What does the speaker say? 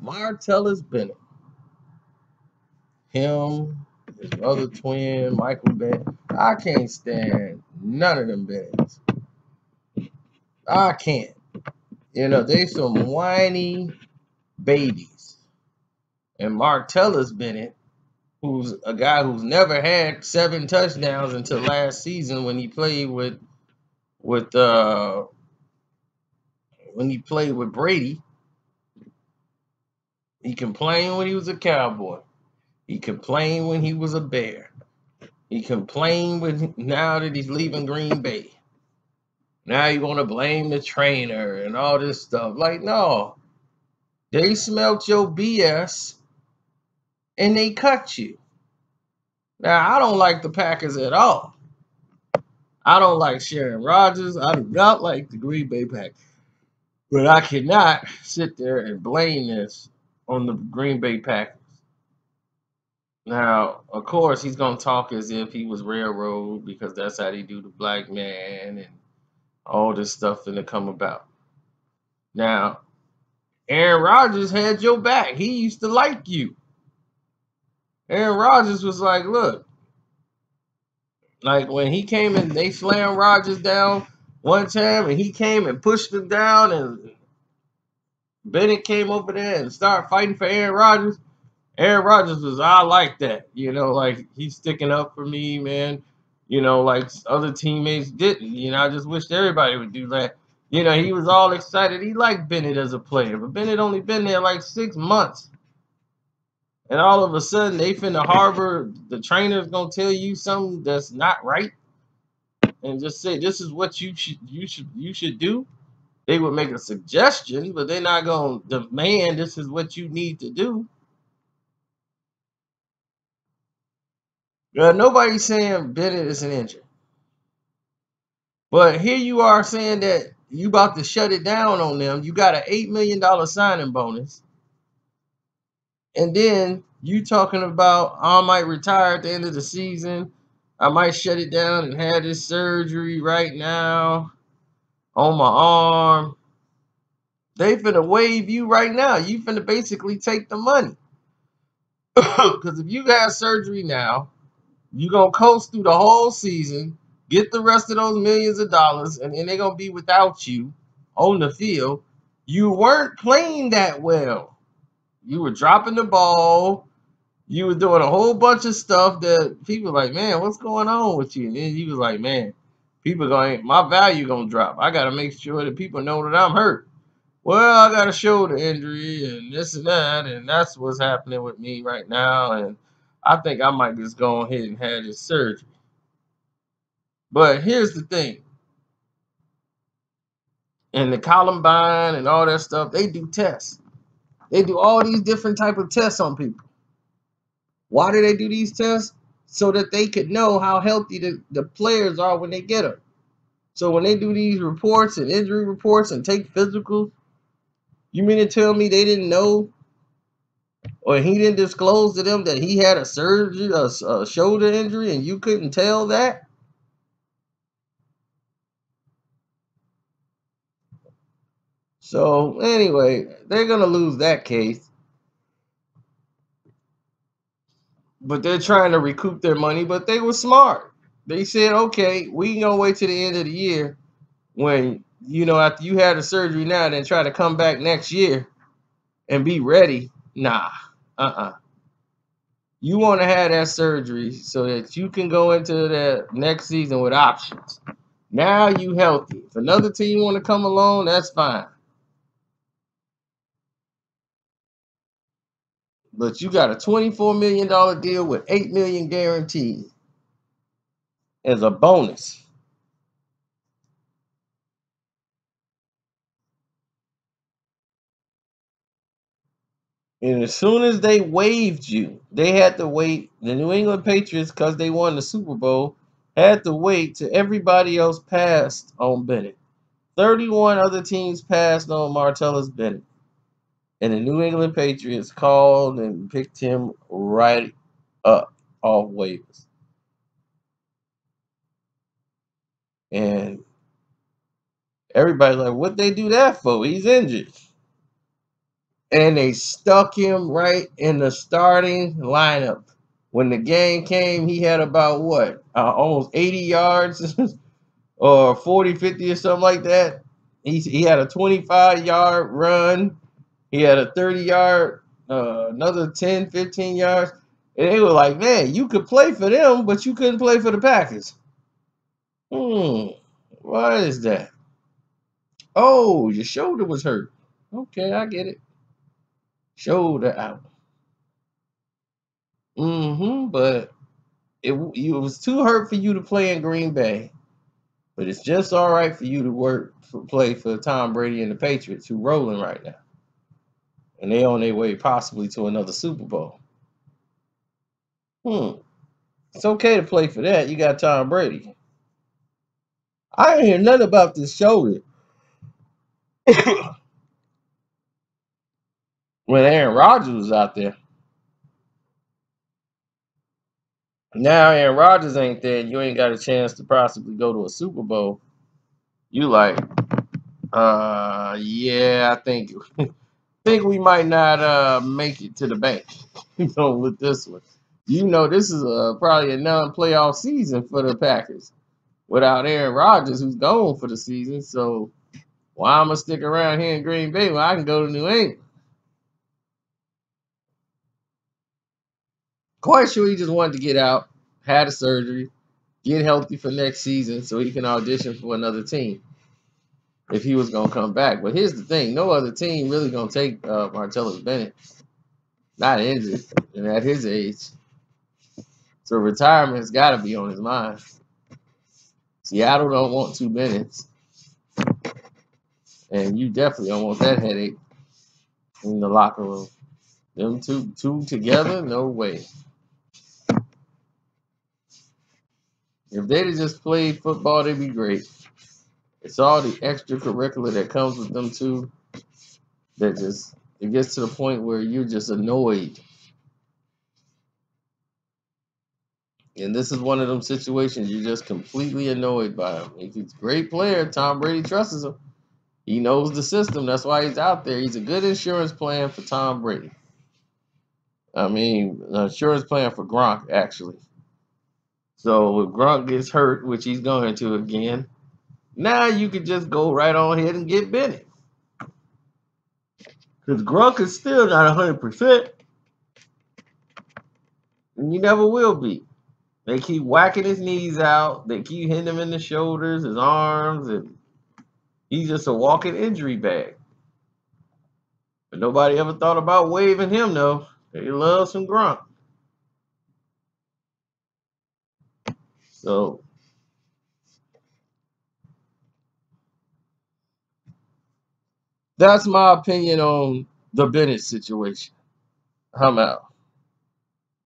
Martellus Bennett. Him, his other twin, Michael Bennett. I can't stand none of them Bennetts. I can't. You know, they some whiny babies. And Martellus Bennett, who's a guy who's never had 7 touchdowns until last season when he played with Brady. He complained when he was a Cowboy. He complained when he was a Bear. He complained now that he's leaving Green Bay. Now you want to blame the trainer and all this stuff. Like, no. They smelt your BS and they cut you. Now, I don't like the Packers at all. I don't like Sharon Rodgers. I do not like the Green Bay Packers. But I cannot sit there and blame this on the Green Bay Packers. Now, of course, he's going to talk as if he was railroad because that's how they do the black man and all this stuff to come about. Now, Aaron Rodgers had your back. He used to like you. Aaron Rodgers was like, look, like when he came and they slammed Rodgers down one time and he came and pushed him down and Bennett came over there and started fighting for Aaron Rodgers. Aaron Rodgers was, I like that. You know, like he's sticking up for me, man. You know, like other teammates didn't. You know, I just wish everybody would do that. You know, he was all excited. He liked Bennett as a player, but Bennett only been there like 6 months. And all of a sudden they finna harbor, the trainer's gonna tell you something that's not right and just say this is what you should do. They would make a suggestion, but they're not gonna demand this is what you need to do. Nobody's saying Bennett is an injury. But here you are saying that you about to shut it down on them. You got an $8 million signing bonus. And then you talking about I might retire at the end of the season. I might shut it down and have this surgery right now on my arm. They finna waive you right now. You finna basically take the money. Because if you got surgery now, you're going to coast through the whole season, get the rest of those millions of dollars, and then they're going to be without you on the field. You weren't playing that well. You were dropping the ball. You were doing a whole bunch of stuff that people were like, man, what's going on with you? And then you was like, man, my value going to drop. I got to make sure that people know that I'm hurt. Well, I got a shoulder injury and this and that, and that's what's happening with me right now. And I think I might just go ahead and have this surgery. But here's the thing. In the Columbine and all that stuff, they do tests. They do all these different type of tests on people. Why do they do these tests? So that they could know how healthy the players are when they get them. So when they do these reports and injury reports and take physicals, you mean to tell me they didn't know or he didn't disclose to them that he had a surgery, a shoulder injury, and you couldn't tell that? So anyway, they're gonna lose that case, but they're trying to recoup their money. But they were smart. They said, okay, we gonna wait till the end of the year when after you had a surgery now, then try to come back next year and be ready. Nah, You want to have that surgery so that you can go into the next season with options. Now you healthy. If another team want to come along, that's fine. But you got a $24 million deal with $8 million guaranteed as a bonus. And as soon as they waived you, they had to wait. The New England Patriots, because they won the Super Bowl, had to wait till everybody else passed on Bennett. 31 other teams passed on Martellus Bennett. And the New England Patriots called and picked him right up off waivers. And everybody's like, what they do that for? He's injured. and they stuck him right in the starting lineup. When the game came, he had about what, almost 80 yards or 40, 50 or something like that. He had a 25-yard run. He had a 30-yard, another 10, 15 yards. And they were like, man, you could play for them, but you couldn't play for the Packers. Why is that? Oh, your shoulder was hurt. Okay, I get it. Shoulder out. But it was too hurt for you to play in Green Bay. But it's just all right for you to play for Tom Brady and the Patriots, who rolling right now. And they on their way possibly to another Super Bowl. It's okay to play for that. You got Tom Brady. I ain't hear nothing about this shoulder when Aaron Rodgers was out there. Now Aaron Rodgers ain't there, and you ain't got a chance to possibly go to a Super Bowl. You like, yeah, I think we might not make it to the bank. With this one. This is probably a non-playoff season for the Packers without Aaron Rodgers, who's gone for the season. So why I'm gonna stick around here in Green Bay when I can go to New England? Quite sure he just wanted to get out, had a surgery, get healthy for next season so he can audition for another team if he was gonna come back. But here's the thing: no other team really gonna take Martellus Bennett, not injured, and at his age. So retirement's got to be on his mind. Seattle don't want 2 minutes, and you definitely don't want that headache in the locker room. Them two together, no way. If they'd have just played football, they'd be great. It's all the extracurricular that comes with them two that just it gets to the point where you're just annoyed. And this is one of them situations you're just completely annoyed by him. He's a great player. Tom Brady trusts him. He knows the system. That's why he's out there. He's a good insurance plan for Tom Brady. I mean, insurance plan for Gronk, actually. So if Gronk gets hurt, which he's going to again, now you could just go right on ahead and get Bennett. Because Gronk is still not 100%. And you never will be. They keep whacking his knees out. They keep hitting him in the shoulders, his arms, and he's just a walking injury bag. But nobody ever thought about waiving him, though. They love some Gronk. So that's my opinion on the Bennett situation. I'm out.